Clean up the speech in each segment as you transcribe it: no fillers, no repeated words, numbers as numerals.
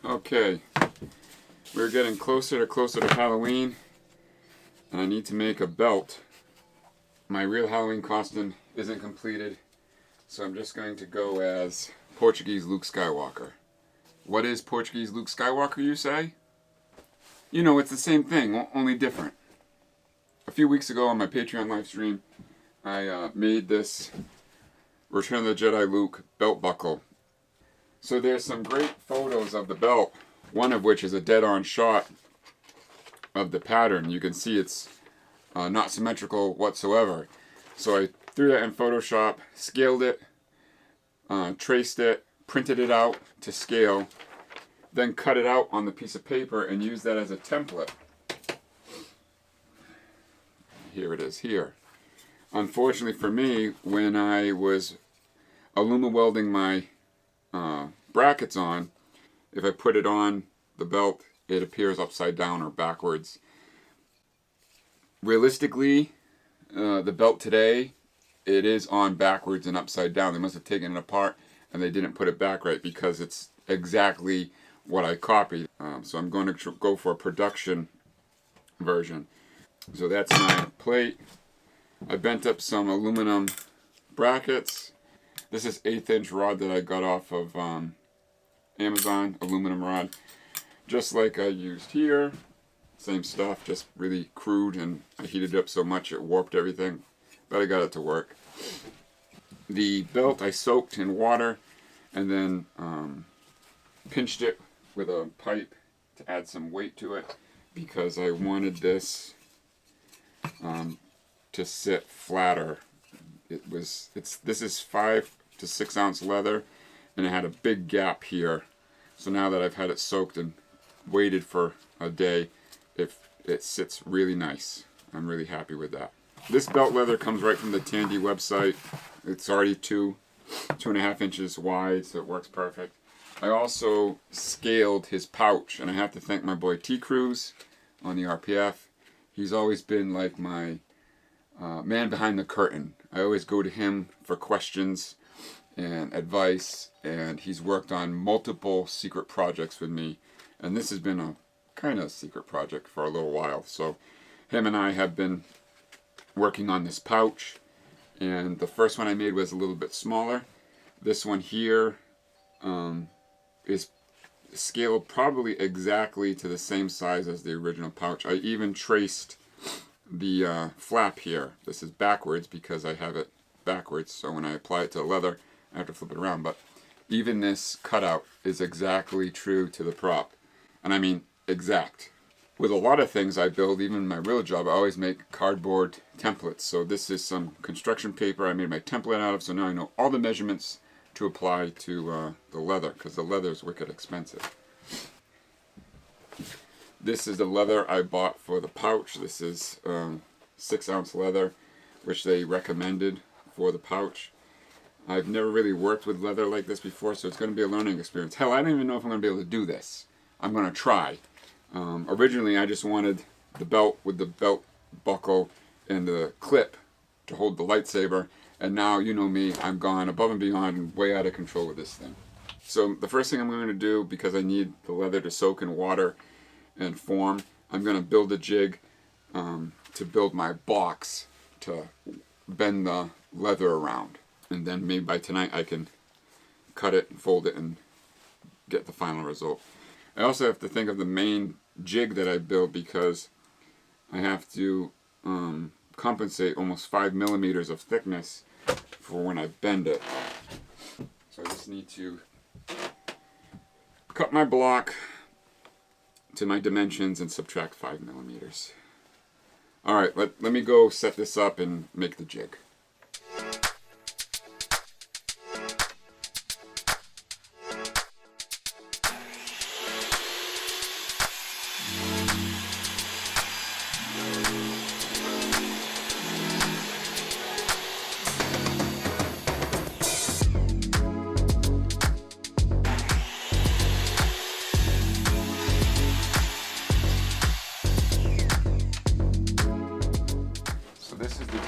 Okay, we're getting closer to Halloween, and I need to make a belt. My real Halloween costume isn't completed, so I'm just going to go as Portuguese Luke Skywalker. What is Portuguese Luke Skywalker, you say? You know, it's the same thing, only different. A few weeks ago on my Patreon live stream, I made this Return of the Jedi Luke belt buckle. So there's some great photos of the belt, one of which is a dead-on shot of the pattern. You can see it's not symmetrical whatsoever. So I threw that in Photoshop, scaled it, traced it, printed it out to scale, then cut it out on the piece of paper and used that as a template. Here it is here. Unfortunately for me, when I was aluma welding my brackets on, if I put it on the belt, it appears upside down or backwards. Realistically, the belt today, it is on backwards and upside down. They must have taken it apart and they didn't put it back right because it's exactly what I copied. So I'm going to go for a production version. So that's my plate. I bent up some aluminum brackets. This is 1/8 inch rod that I got off of Amazon, aluminum rod. Just like I used here. Same stuff, just really crude, and I heated it up so much it warped everything. But I got it to work. The belt I soaked in water and then pinched it with a pipe to add some weight to it because I wanted this to sit flatter. This is 5 to 6 ounce leather, and it had a big gap here. So now that I've had it soaked and waited for a day, it sits really nice. I'm really happy with that. This belt leather comes right from the Tandy website. It's already 2.5 inches wide, so it works perfect. I also scaled his pouch, and I have to thank my boy T. Cruz on the RPF. He's always been like my man behind the curtain. I always go to him for questions and advice, and he's worked on multiple secret projects with me, and this has been a kind of secret project for a little while. So him and I have been working on this pouch, and the first one I made was a little bit smaller. This one here is scaled probably exactly to the same size as the original pouch. I even traced the flap here. This is backwards because I have it backwards, so when I apply it to leather I have to flip it around, but even this cutout is exactly true to the prop. And I mean exact. With a lot of things I build, even in my real job, I always make cardboard templates. So this is some construction paper I made my template out of, so now I know all the measurements to apply to the leather, because the leather is wicked expensive. This is the leather I bought for the pouch. This is 6 ounce leather, which they recommended for the pouch. I've never really worked with leather like this before, so it's going to be a learning experience. Hell, I don't even know if I'm going to be able to do this. I'm going to try. Originally, I just wanted the belt with the belt buckle and the clip to hold the lightsaber, and now, you know me, I'm gone above and beyond and way out of control with this thing. So the first thing I'm going to do, because I need the leather to soak in water and form, I'm going to build a jig to build my box to bend the leather around. And then maybe by tonight I can cut it and fold it and get the final result. I also have to think of the main jig that I build, because I have to compensate almost 5 millimeters of thickness for when I bend it. So I just need to cut my block to my dimensions and subtract 5 millimeters. Alright, let me go set this up and make the jig.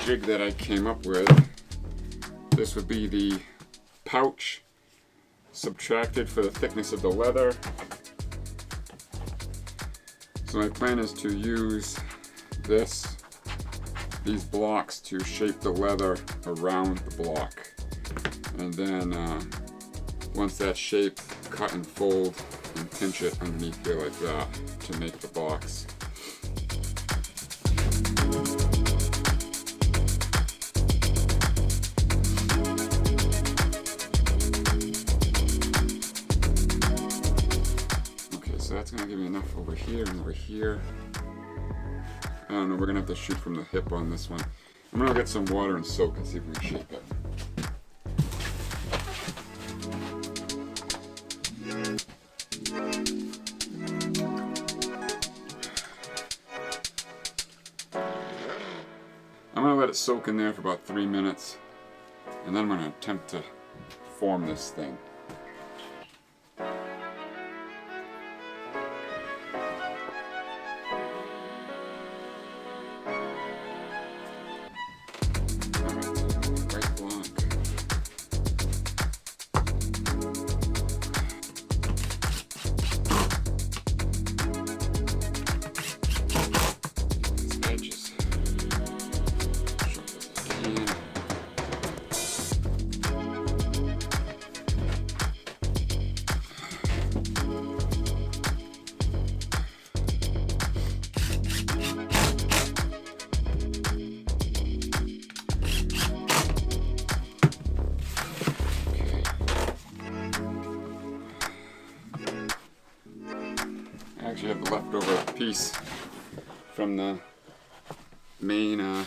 Jig that I came up with. This would be the pouch subtracted for the thickness of the leather, So my plan is to use these blocks to shape the leather around the block. And then once that's shaped, cut and fold and pinch it underneath there like that to make the box. Okay, so that's gonna give me enough over here and over here. I don't know, we're gonna have to shoot from the hip on this one. I'm gonna get some water and soak and see if we can shape it. I'm gonna let it soak in there for about 3 minutes, and then I'm gonna attempt to form this thing. I actually have the leftover piece from the main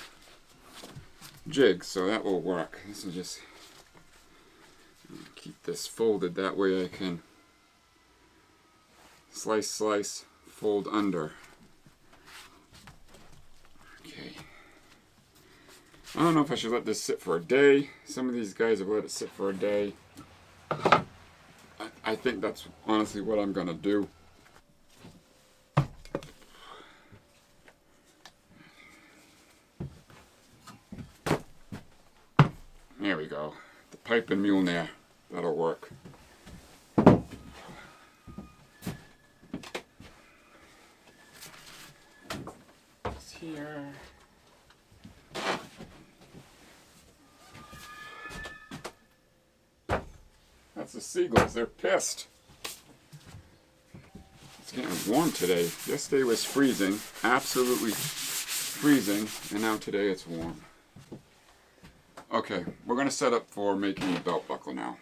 jig, so that will work. This will just keep this folded, that way I can slice, fold under. Okay. I don't know if I should let this sit for a day. Some of these guys have let it sit for a day. I think that's honestly what I'm gonna do. There we go. The pipe and mule nair. That'll work. It's here. That's the seagulls. They're pissed. It's getting warm today. Yesterday was freezing. Absolutely freezing. And now today it's warm. Okay, we're going to set up for making the belt buckle now.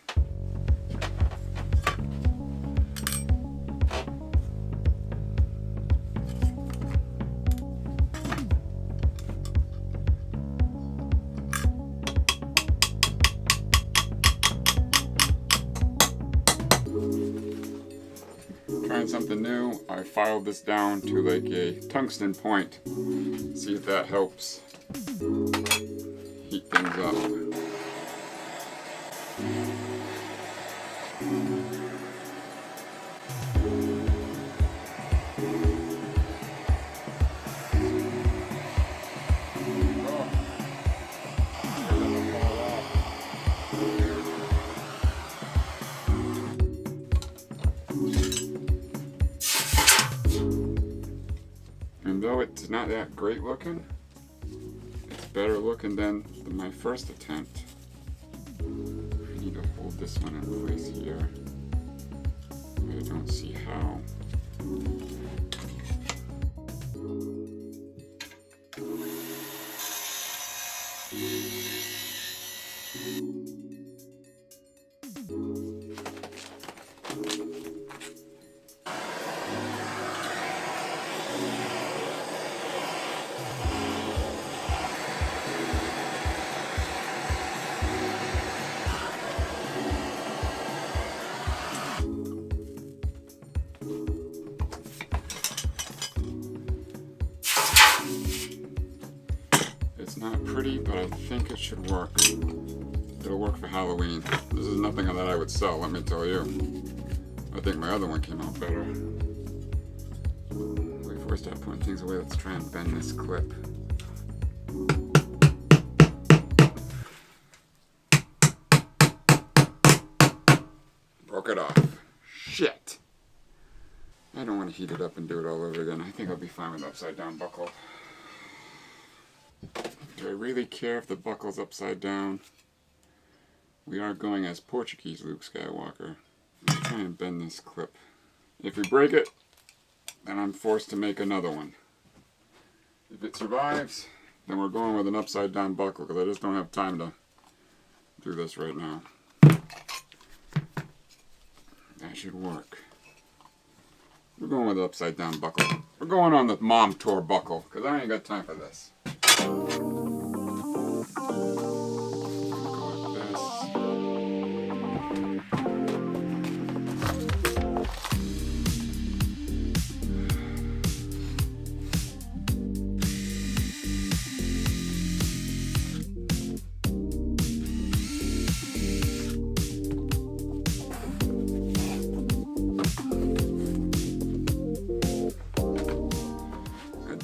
Trying something new. I filed this down to like a tungsten point. See if that helps heat things up. And though it's not that great looking, it's better looking than my first attempt. I need to hold this one in place here. I don't see how. It's not pretty, but I think it should work. It'll work for Halloween. This is nothing that I would sell, let me tell you. I think my other one came out better. Before we start putting things away, let's try and bend this clip. Broke it off. Shit. I don't want to heat it up and do it all over again. I think I'll be fine with upside down buckle. Do I really care if the buckle's upside down? We are going as Portuguese Luke Skywalker. Let's try and bend this clip. If we break it, then I'm forced to make another one. If it survives, then we're going with an upside down buckle because I just don't have time to do this right now. That should work. We're going with an upside down buckle. We're going on the mom tour buckle because I ain't got time for this.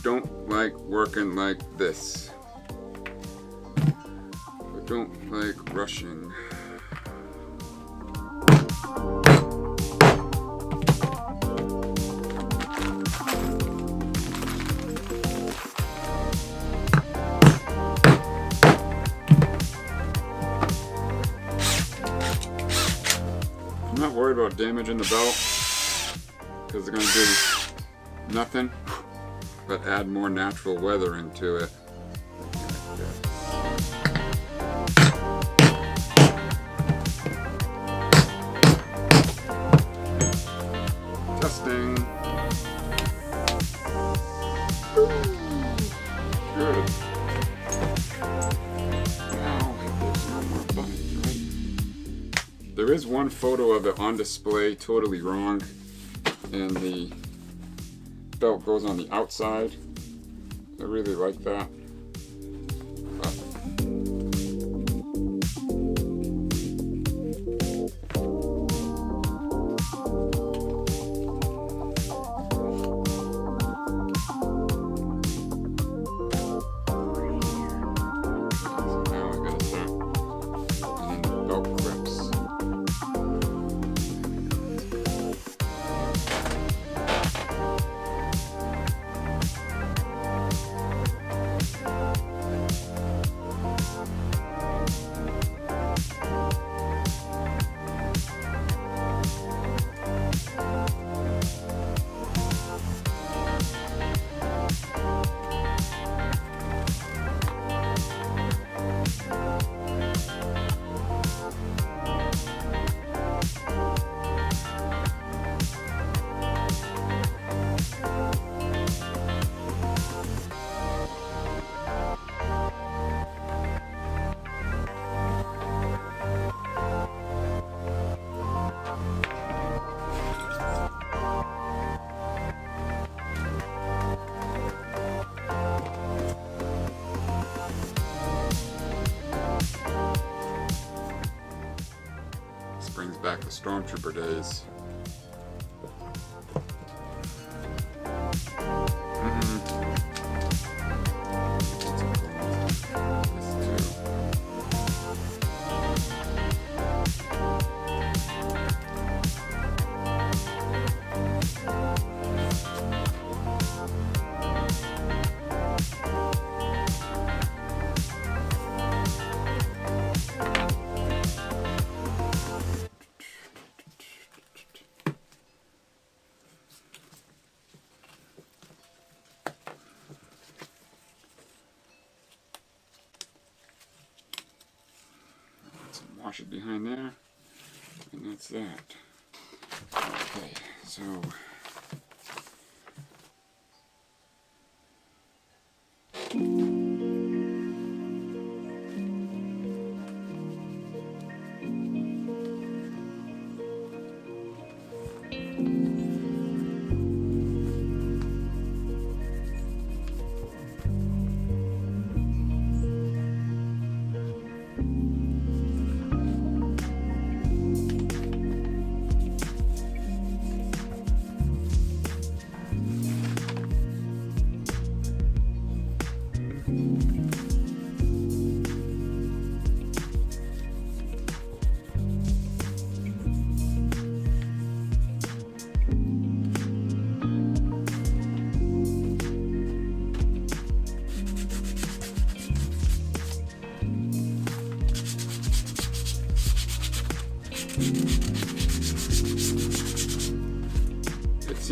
Don't like working like this. I don't like rushing. I'm not worried about damaging the belt because they're going to do nothing but add more natural weathering to it. Testing. Good. Now there's no more buttons, right? There is one photo of it on display totally wrong, and the belt goes on the outside. I really like that. Brings back the Stormtrooper days. Wash it behind there, and that's that. Okay, so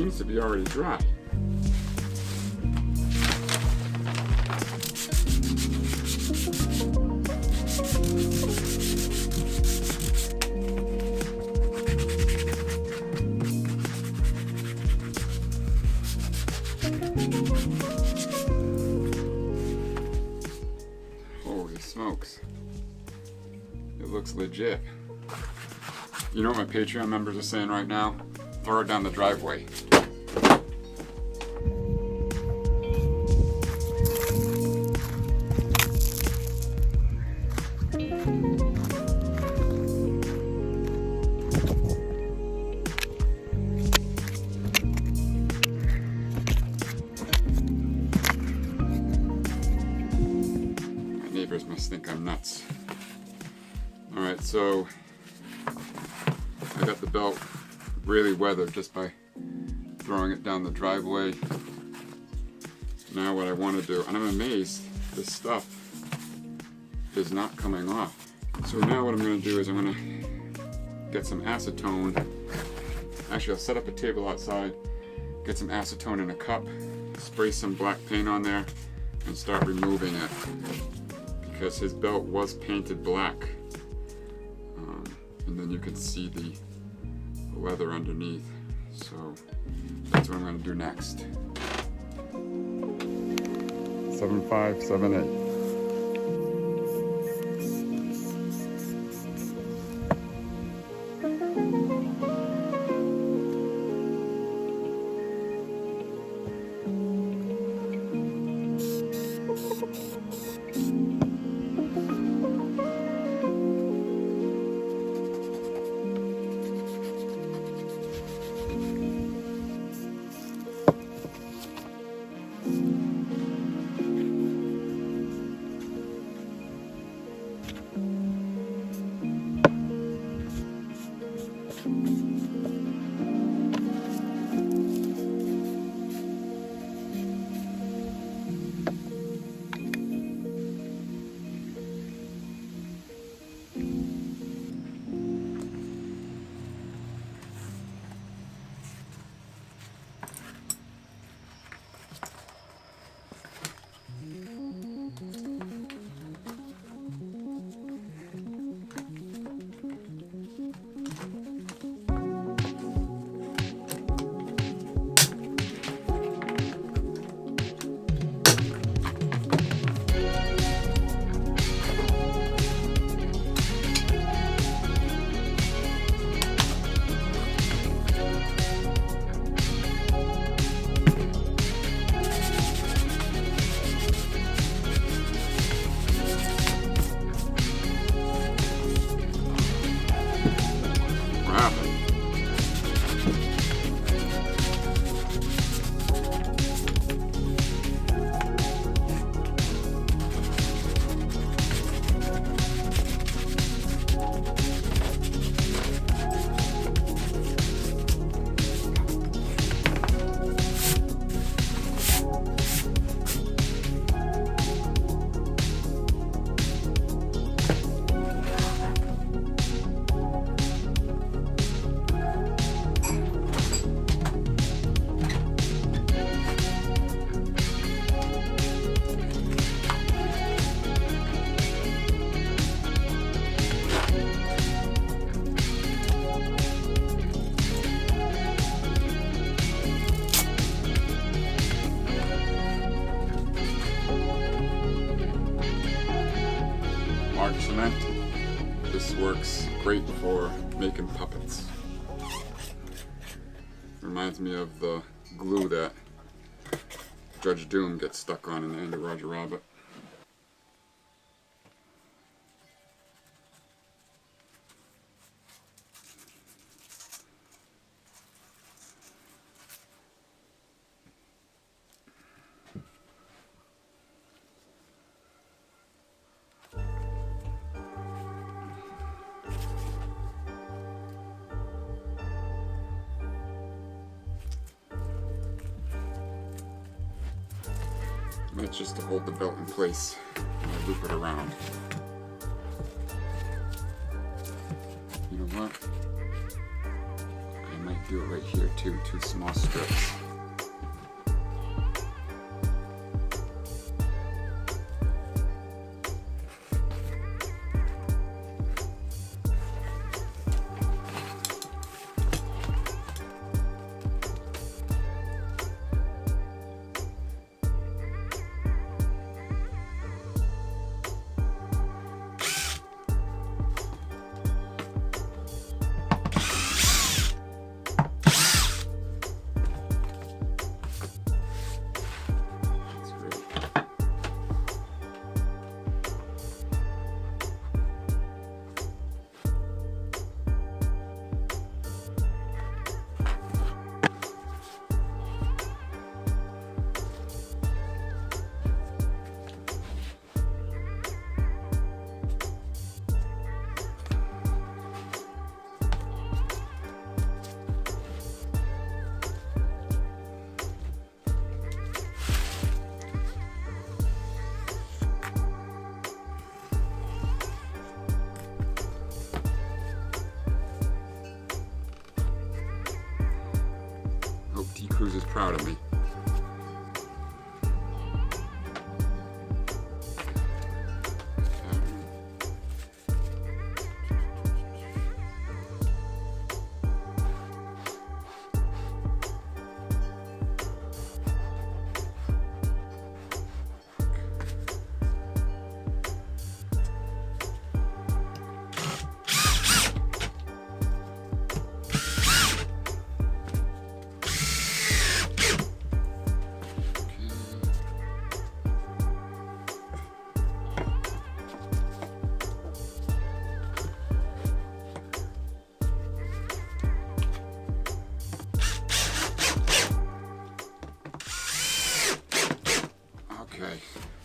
seems to be already dry. Holy smokes. It looks legit. You know what my Patreon members are saying right now? Throw it down the driveway. My neighbors must think I'm nuts. Alright, so I got the belt really weathered just by throwing it down the driveway. Now what I want to do, and I'm amazed this stuff is not coming off. So now what I'm going to do is I'm going to get some acetone. Actually, I'll set up a table outside, get some acetone in a cup, spray some black paint on there, and start removing it. Because his belt was painted black. And then you can see the leather underneath. So that's what I'm going to do next. 7578. Cement. This works great for making puppets. Reminds me of the glue that Judge Doom gets stuck on in the end of Roger Rabbit. That's just to hold the belt in place and I loop it around. You know what? I might do it right here too, 2 small strips. Cruz is proud of me.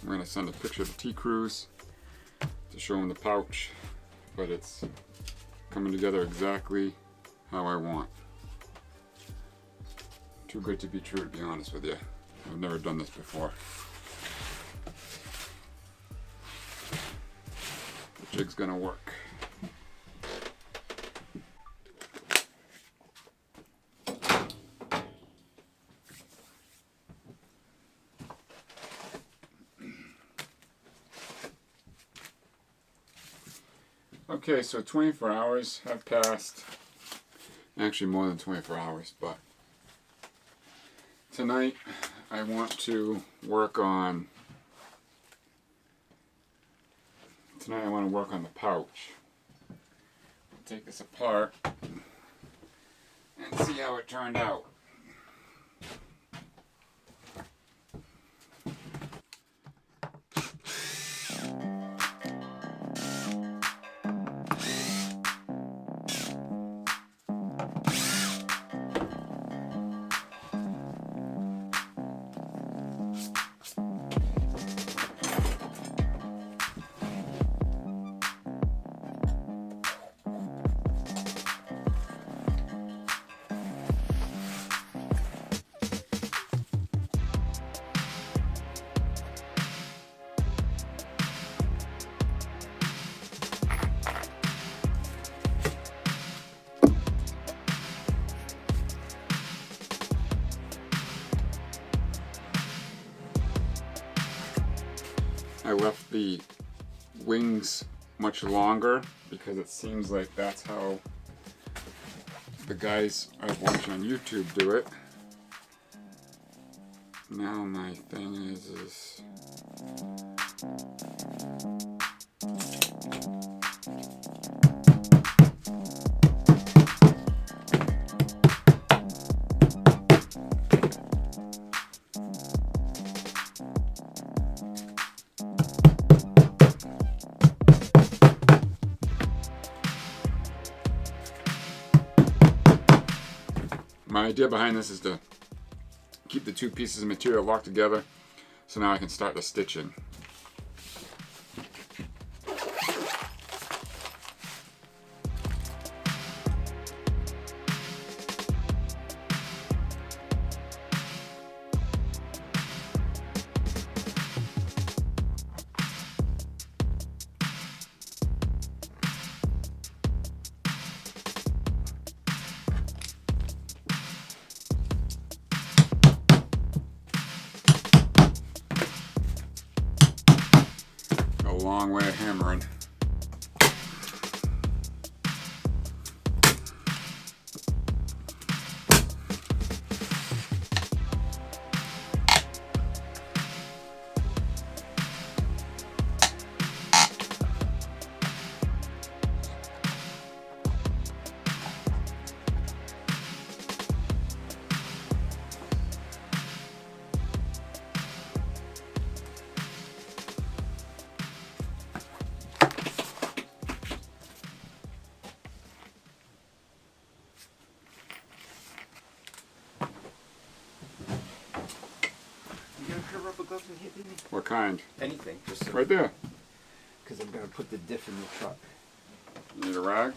I'm going to send a picture of the T-Cruise to show him the pouch, but it's coming together exactly how I want. Too good to be true, to be honest with you. I've never done this before. The jig's going to work. Okay, so 24 hours have passed. Actually more than 24 hours, but tonight I want to work on the pouch. Take this apart and see how it turned out. I left the wings much longer because it seems like that's how the guys I've watched on YouTube do it. Now my thing is my idea behind this is to keep the 2 pieces of material locked together, so now I can start the stitching. wrong way of hammering. Rubber gloves in here, didn't you? What kind? Anything, just so, Right there. because I'm gonna put the diff in the truck. You need a rag?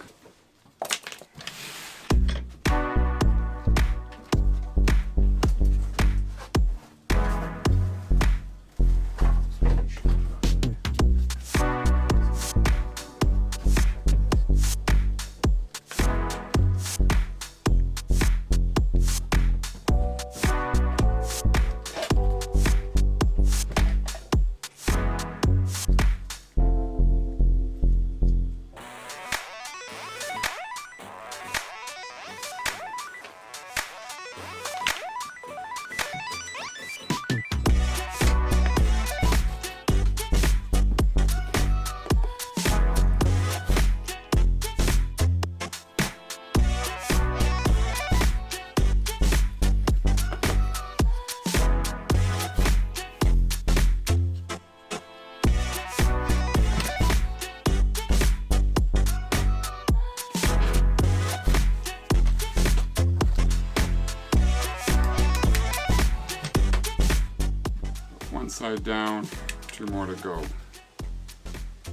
One side down, 2 more to go.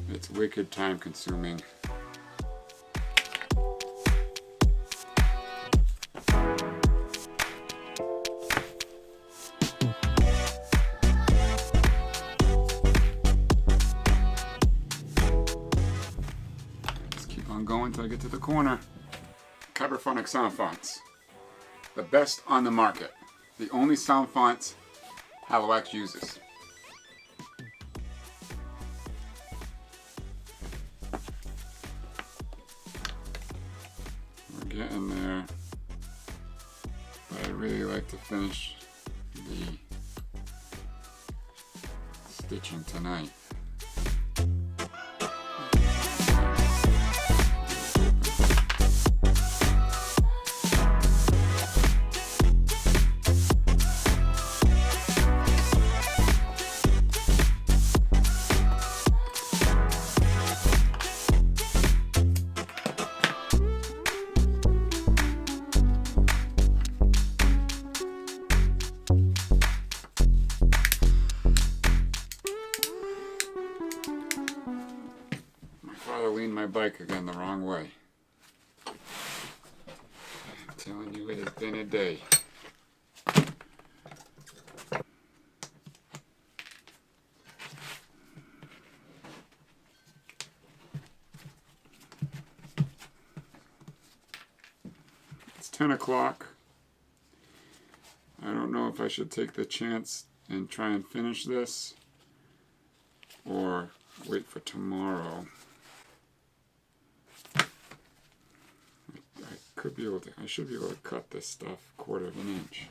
It's wicked time consuming. Just keep on going until I get to the corner. Caberphonic sound fonts. The best on the market. The only sound fonts Haloax uses. We're getting there, but I really like to finish the stitching tonight. Leaned my bike again the wrong way. I'm telling you, it has been a day. It's 10 o'clock. I don't know if I should take the chance and try and finish this or wait for tomorrow. I should be able to cut this stuff 1/4 of an inch.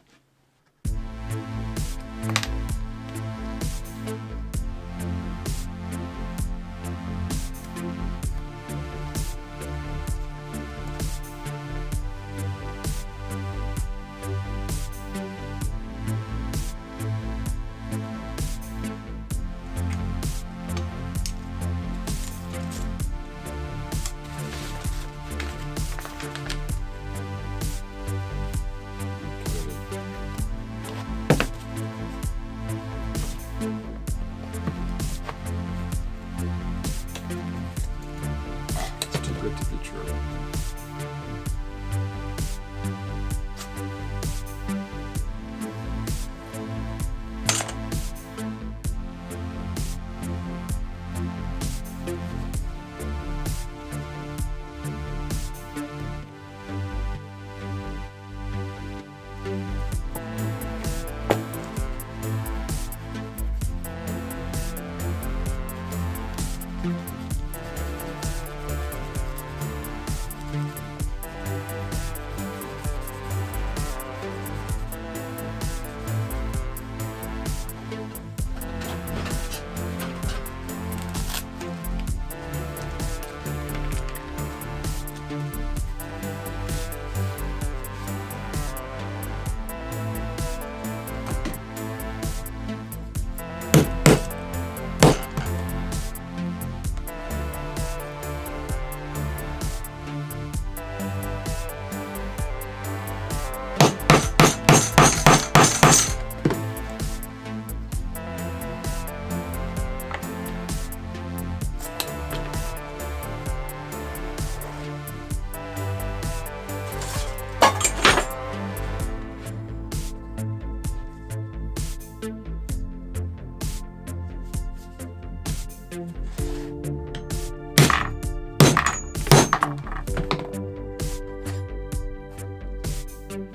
Should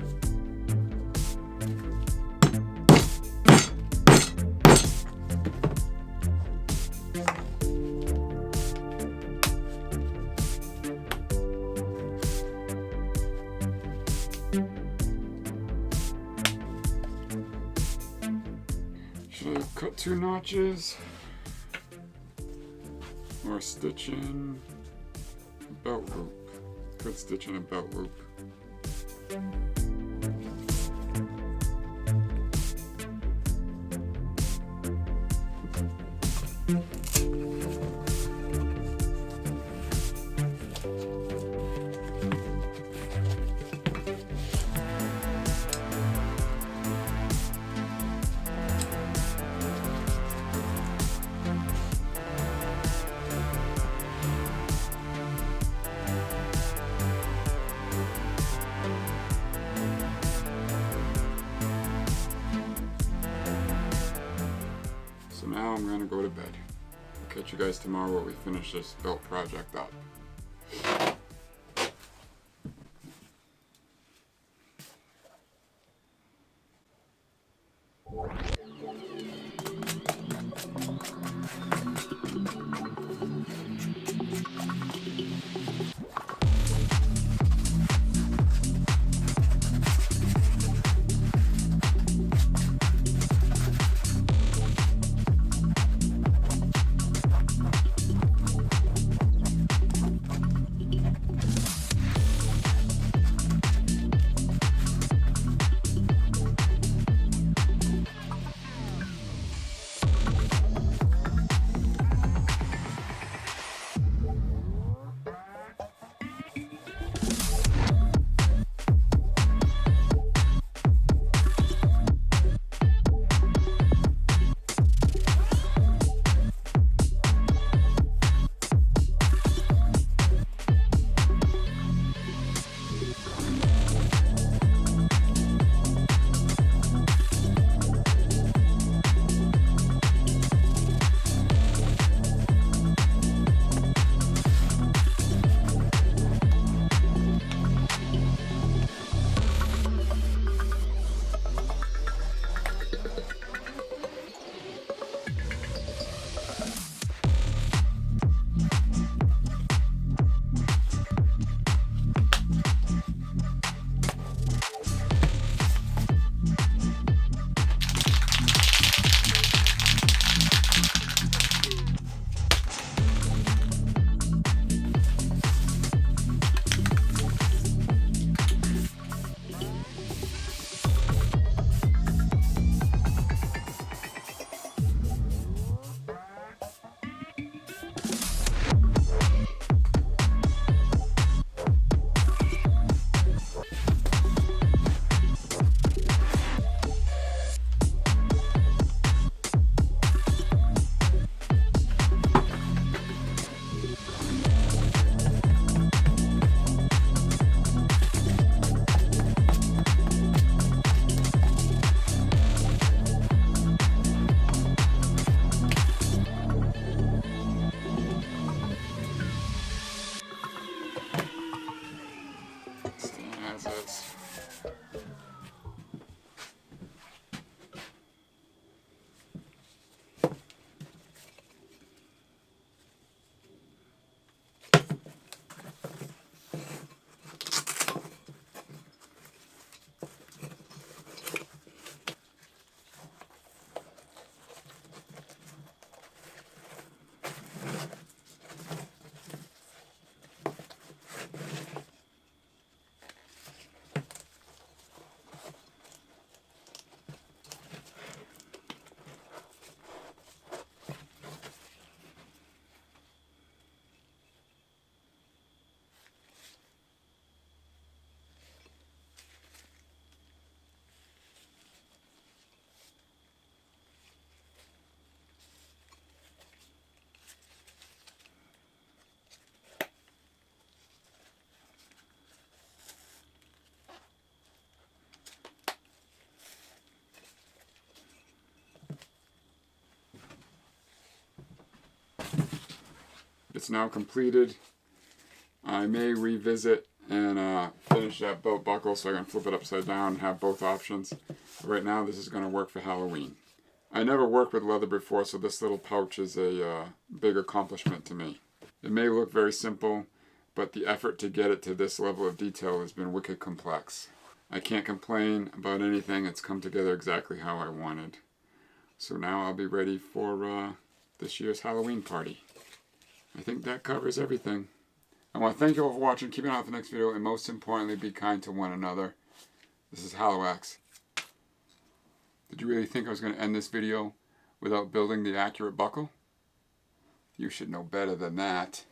I cut 2 notches? Or stitch in a belt loop? Could stitch in a belt loop. So now I'm gonna go to bed. I'll catch you guys tomorrow when we finish this belt project up. It's now completed. I may revisit and finish that belt buckle so I can flip it upside down and have both options. Right now this is going to work for Halloween. I never worked with leather before, so this little pouch is a big accomplishment to me. It may look very simple, but the effort to get it to this level of detail has been wicked complex. I can't complain about anything. It's come together exactly how I wanted. So now I'll be ready for this year's Halloween party. I think that covers everything. I want to thank you all for watching. Keep an eye out for the next video, and most importantly, be kind to one another. This is Hallowax. Did you really think I was going to end this video without building the accurate buckle? You should know better than that.